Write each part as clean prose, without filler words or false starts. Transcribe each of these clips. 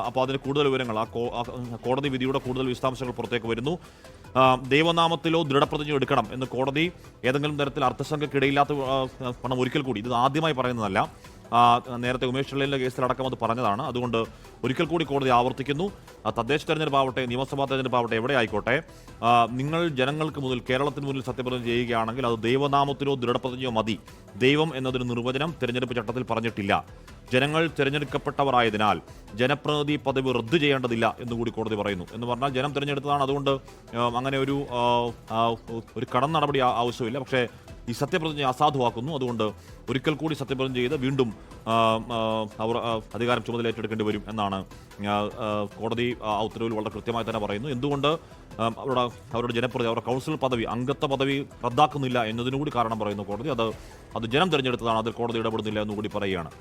അപ്പോൾ അതിന് കൂടുതൽ വിവരങ്ങൾ കോടതി വിധിയുടെ കൂടുതൽ വിശദാംശങ്ങൾ പുറത്തേക്ക് വരുന്നു. ദൈവനാമത്തിലോ ദൃഢപ്രതിജ്ഞ എടുക്കണം എന്ന് കോടതി ഏതെങ്കിലും തരത്തിൽ അർത്ഥശങ്കയ്ക്കിടയില്ലാത്ത പണം ഒരിക്കൽ കൂടി, ഇത് ആദ്യമായി പറയുന്നതല്ല, നേരത്തെ ഉമേഷ് ചെള്ളലിൻ്റെ കേസിലടക്കം അത് പറഞ്ഞതാണ്. അതുകൊണ്ട് ഒരിക്കൽ കൂടി കോടതി ആവർത്തിക്കുന്നു, തദ്ദേശ തെരഞ്ഞെടുപ്പാവട്ടെ നിയമസഭാ തെരഞ്ഞെടുപ്പാവട്ടെ എവിടെ ആയിക്കോട്ടെ, നിങ്ങൾ ജനങ്ങൾക്ക് മുന്നിൽ കേരളത്തിന് മുന്നിൽ സത്യപ്രതിജ്ഞ ചെയ്യുകയാണെങ്കിൽ അത് ദൈവനാമത്തിലോ ദൃഢപ്രതിജ്ഞയോ മതി. ദൈവം എന്നതൊരു നിർവചനം തെരഞ്ഞെടുപ്പ് ചട്ടത്തിൽ പറഞ്ഞിട്ടില്ല. ജനങ്ങൾ തിരഞ്ഞെടുക്കപ്പെട്ടവരായതിനാൽ ജനപ്രതിനിധി പദവി റദ്ദു ചെയ്യേണ്ടതില്ല എന്നുകൂടി കോടതി പറയുന്നു. എന്ന് പറഞ്ഞാൽ ജനം തിരഞ്ഞെടുത്തതാണ്, അതുകൊണ്ട് അങ്ങനെ ഒരു കടം നടപടി ആവശ്യമില്ല. പക്ഷേ ഈ സത്യപ്രതിജ്ഞ അസാധുവാക്കുന്നു. അതുകൊണ്ട് ഒരിക്കൽ കൂടി സത്യപ്രതിജ്ഞ ചെയ്ത് വീണ്ടും അവർ അധികാരം ചുമതല ഏറ്റെടുക്കേണ്ടി വരും എന്നാണ് കോടതി ഉത്തരവിൽ വളരെ കൃത്യമായി തന്നെ പറയുന്നു. എന്തുകൊണ്ട് അവരുടെ ജനപ്രതി അവരുടെ കൗൺസിൽ പദവി, അംഗത്വ പദവി റദ്ദാക്കുന്നില്ല എന്നതിനുകൂടി കാരണം പറയുന്നു കോടതി. അത് ജനം തിരഞ്ഞെടുത്തതാണ്, അതിൽ കോടതി ഇടപെടുന്നില്ല എന്നുകൂടി പറയുകയാണ്.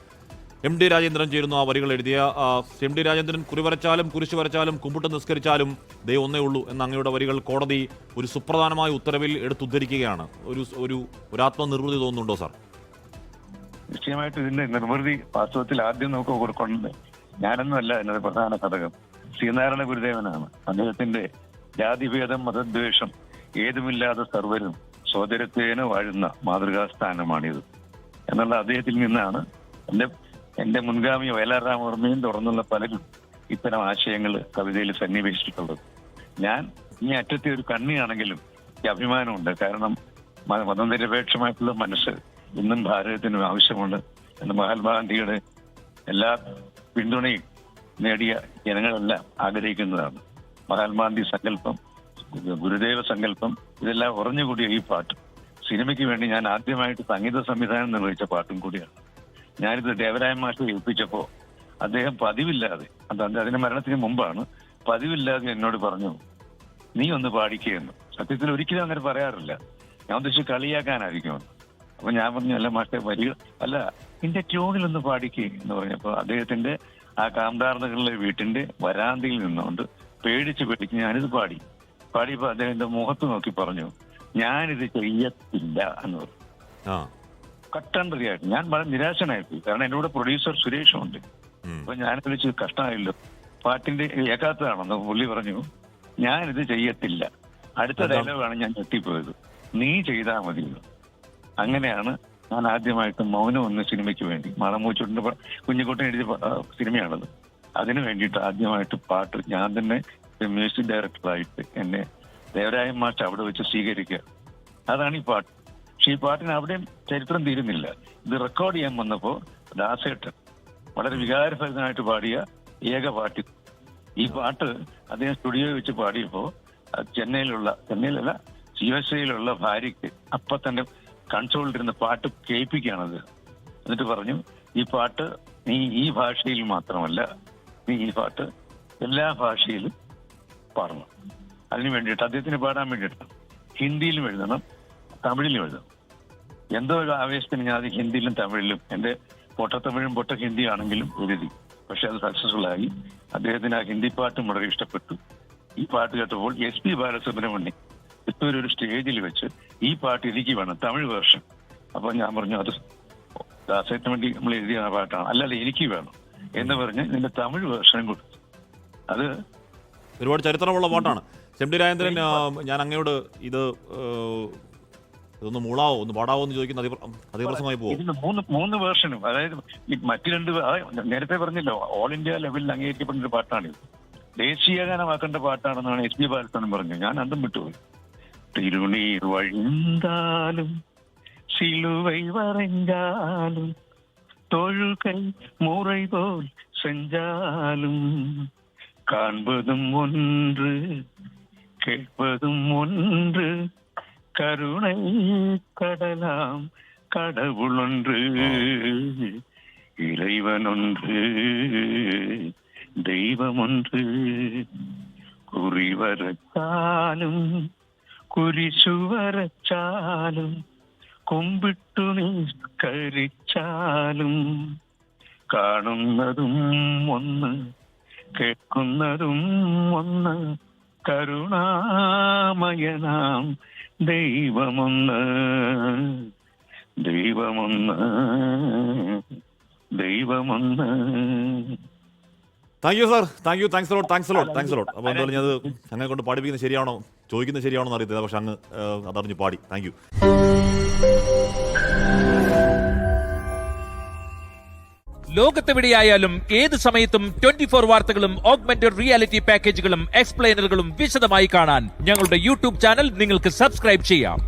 എം ഡി രാജേന്ദ്രൻ ചേരുന്നു. ആ വരികൾ എഴുതിയ എം ഡി രാജേന്ദ്രൻ, കുറി വരച്ചാലും കുരിശ് വരച്ചാലും കുമ്പിട്ട് നിസ്കരിച്ചാലും ദൈവം ഒന്നേ ഉള്ളൂ എന്ന അങ്ങയുടെ വരികൾ കോടതി ഒരു സുപ്രധാനമായ ഉത്തരവിൽ എടുത്തുദ്ധരിക്കുകയാണ്. ഒരു ആത്മനിർവൃതി തോന്നുന്നുണ്ടോ സാർ? നിശ്ചയമായിട്ട് ഇതിന്റെ നിർവൃതി വാസ്തവത്തിൽ ആദ്യം നമുക്ക് കൊടുക്കുന്നത് ഞാനൊന്നുമല്ല എന്നത് പ്രധാന ഘടകം ശ്രീനാരായണ ഗുരുദേവനാണ്. അദ്ദേഹത്തിന്റെ ജാതിഭേദം മതദ്വേഷം ഏതുമില്ലാതെ സർവരും സോദരത്വേന വാഴുന്ന മാതൃകാസ്ഥാനമാണിത് എന്നുള്ള അദ്ദേഹത്തിൽ നിന്നാണ് എന്റെ മുൻഗാമി വയലാർ രാമവർമ്മയും തുടർന്നുള്ള പലരും ഇത്തരം ആശയങ്ങൾ കവിതയിൽ സന്നിവേശിച്ചിട്ടുള്ളത്. ഞാൻ ഈ അറ്റത്തെ ഒരു കണ്ണിയാണെങ്കിലും ഈ അഭിമാനമുണ്ട്. കാരണം മതനിരപേക്ഷമായിട്ടുള്ള മനസ്സ് ഇന്നും ഭാരതത്തിന് ആവശ്യമുണ്ട് എന്ന് മഹാത്മാഗാന്ധിയുടെ എല്ലാ പിന്തുണയും നേടിയ ജനങ്ങളെല്ലാം ആഗ്രഹിക്കുന്നതാണ്. മഹാത്മാഗാന്ധി സങ്കല്പം, ഗുരുദേവ സങ്കല്പം, ഇതെല്ലാം ഉറഞ്ഞുകൂടിയ ഈ പാട്ട് സിനിമയ്ക്ക് വേണ്ടി ഞാൻ ആദ്യമായിട്ട് സംഗീത സംവിധാനം നിർവഹിച്ച പാട്ടും കൂടിയാണ്. ഞാനിത് ദേവരായ മാഷെ ഏൽപ്പിച്ചപ്പോ അദ്ദേഹം പതിവില്ലാതെ, അതിന്റെ മരണത്തിന് മുമ്പാണ്, പതിവില്ലാതെ എന്നോട് പറഞ്ഞു, നീ ഒന്ന് പാടിക്കുകയെന്ന്. സത്യത്തിൽ ഒരിക്കലും അങ്ങനെ പറയാറില്ല. ഞാൻ ഉദ്ദേശിച്ച് കളിയാക്കാനായിരിക്കുമെന്ന്. അപ്പൊ ഞാൻ പറഞ്ഞു, അല്ല മാഷെ വരിക അല്ല, നിന്റെ ട്യൂണിലൊന്ന് പാടിക്കുക എന്ന് പറഞ്ഞപ്പോ അദ്ദേഹത്തിന്റെ ആ കാന്താർന്നകളിലെ വീട്ടിന്റെ വരാന്തയിൽ നിന്നുകൊണ്ട് പേടിച്ച് ഞാനിത് പാടിയപ്പോ അദ്ദേഹത്തിന്റെ മുഖത്ത് നോക്കി പറഞ്ഞു, ഞാനിത് ചെയ്യത്തില്ല എന്ന് പറഞ്ഞു. കട്ടണ്ടറിയായിട്ട് ഞാൻ വളരെ നിരാശനായിപ്പോയി. കാരണം എന്റെ കൂടെ പ്രൊഡ്യൂസർ സുരേഷും ഉണ്ട്. അപ്പൊ ഞാൻ വിളിച്ച് കഷ്ടമായല്ലോ, പാട്ടിന്റെ ഏകാത്തതാണെന്ന് പുള്ളി പറഞ്ഞു, ഞാനിത് ചെയ്യത്തില്ല. അടുത്ത ഡയലോഗാണ് ഞാൻ ഞെട്ടിപ്പോയത്, നീ ചെയ്താൽ മതി. അങ്ങനെയാണ് ഞാൻ ആദ്യമായിട്ട് മൗനം എന്ന സിനിമയ്ക്ക് വേണ്ടി, മാളമൂച്ചൂട്ടിന്റെ കുഞ്ഞിക്കുട്ടൻ എഴുതിയ സിനിമയാണത്, അതിനു വേണ്ടിയിട്ട് ആദ്യമായിട്ട് പാട്ട് ഞാൻ തന്നെ മ്യൂസിക് ഡയറക്ടറായിട്ട് എന്നെ ദേവരായ മാഷ് അവിടെ വെച്ച് സ്വീകരിക്കുക. അതാണ് ഈ പാട്ട്. പക്ഷെ ഈ പാട്ടിന് അവിടെയും ചരിത്രം തീരുന്നില്ല. ഇത് റെക്കോർഡ് ചെയ്യാൻ വന്നപ്പോ ദാസേട്ടൻ വളരെ വികാരഭരിതനായിട്ട് പാടിയ ഏക പാട്ട്. ഈ പാട്ട് അദ്ദേഹം സ്റ്റുഡിയോയിൽ വെച്ച് പാടിയപ്പോ ചെന്നൈയിലല്ല USA ഭാര്യയ്ക്ക് അപ്പൊ തന്നെ കൺസോളിലിരുന്ന പാട്ട് കേൾപ്പിക്കുകയാണത്. എന്നിട്ട് പറഞ്ഞു, ഈ പാട്ട് നീ ഈ ഭാഷയിൽ മാത്രമല്ല, നീ ഈ പാട്ട് എല്ലാ ഭാഷയിലും പാടണം. അതിനു വേണ്ടിയിട്ട് അദ്ദേഹത്തിന് പാടാൻ വേണ്ടിയിട്ടാണ്. ഹിന്ദിയിലും എഴുതണം, തമിഴിലും എഴുതണം. എന്തോ ഒരു ആവേശത്തിന് ഞാൻ അത് ഹിന്ദിയിലും തമിഴിലും, എന്റെ പൊട്ടത്തമിഴും പൊട്ട ഹിന്ദി ആണെങ്കിലും എഴുതി. പക്ഷെ അത് സക്സസ്ഫുൾ ആയി. അദ്ദേഹത്തിന് ആ ഹിന്ദി പാട്ടും വളരെ ഇഷ്ടപ്പെട്ടു. ഈ പാട്ട് കേട്ടപ്പോൾ SP ബാലസുബ്രഹ്മണ്യം ഒരു സ്റ്റേജിൽ വെച്ച് ഈ പാട്ട് എനിക്ക് വേണം, തമിഴ് വേർഷൻ. അപ്പൊ ഞാൻ പറഞ്ഞു, അത് ദാസേട്ടന് വേണ്ടി നമ്മൾ എഴുതിയ പാട്ടാണ്, അല്ലല്ല എനിക്ക് വേണം എന്ന് പറഞ്ഞ് ഇതിന്റെ തമിഴ് വേർഷനും കൊടുത്തു. അത് ഒരുപാട് ചരിത്രമുള്ള പാട്ടാണ്. എം ഡി രാജേന്ദ്രൻ, ഞാൻ അങ്ങയോട് ഇതൊന്ന് മൂളാവോ, ഒന്ന് പാടാവോ എന്ന് ചോദിക്കുന്ന അതിപ്രസമായി പോകും. ഇതിന് മൂന്ന് വേർഷനും, അതായത് മറ്റു രണ്ട് നേരത്തെ പറഞ്ഞല്ലോ, ഓൾ ഇന്ത്യ ലെവലിൽ അംഗീകരിക്കപ്പെടുന്ന ഒരു പാട്ടാണിത്. ദേശീയഗാനമാക്കേണ്ട പാട്ടാണെന്നാണ് SP ബാലസുബ്രഹ്മണ്യം പറഞ്ഞു. ഞാൻ അന്തം വിട്ടുപോയി. തിരുനീർ വഴിந்தாலும் சிலுவை வரைஞ்சாலும் தொழுகை முறை போல் செஞ்சாலும் காண்பதும் ஒன்று கேட்பதும் ஒன்று கருணை கடலாம் கடவுள் ஒன்று இறைவன் ஒன்று தெய்வம் ஒன்று குறிவரச்சாலும் കുരിശുവരച്ചാലും കുമ്പിട്ടു നിസ്കരിച്ചാലും കാണുന്നതും ഒന്ന് കേൾക്കുന്നതും ഒന്ന് കരുണാമയനാം ദൈവമൊന്ന് ദൈവമൊന്ന് ദൈവമൊന്ന്. Thank you sir, thanks lot. അപ്പോൾ എന്തായാലും ഞാൻ അങ്ങനെ കൊണ്ട് പാടിപ്പിക്കുന്നത് ശരിയാണോ, ചോദിക്കുന്നത് ശരിയാണോ എന്ന് അറിയത്തില്ല, പക്ഷെ അങ്ങ് അതറിഞ്ഞ് പാടി. Thank you. ലോകത്തെവിടെയായാലും ഏത് സമയത്തും 24 വാർത്തകളും ഓഗ്മെന്റഡ് റിയാലിറ്റി പാക്കേജുകളും എക്സ്പ്ലെയിനറുകളും വിശദമായി കാണാൻ ഞങ്ങളുടെ യൂട്യൂബ് ചാനൽ നിങ്ങൾക്ക് സബ്സ്ക്രൈബ് ചെയ്യാം.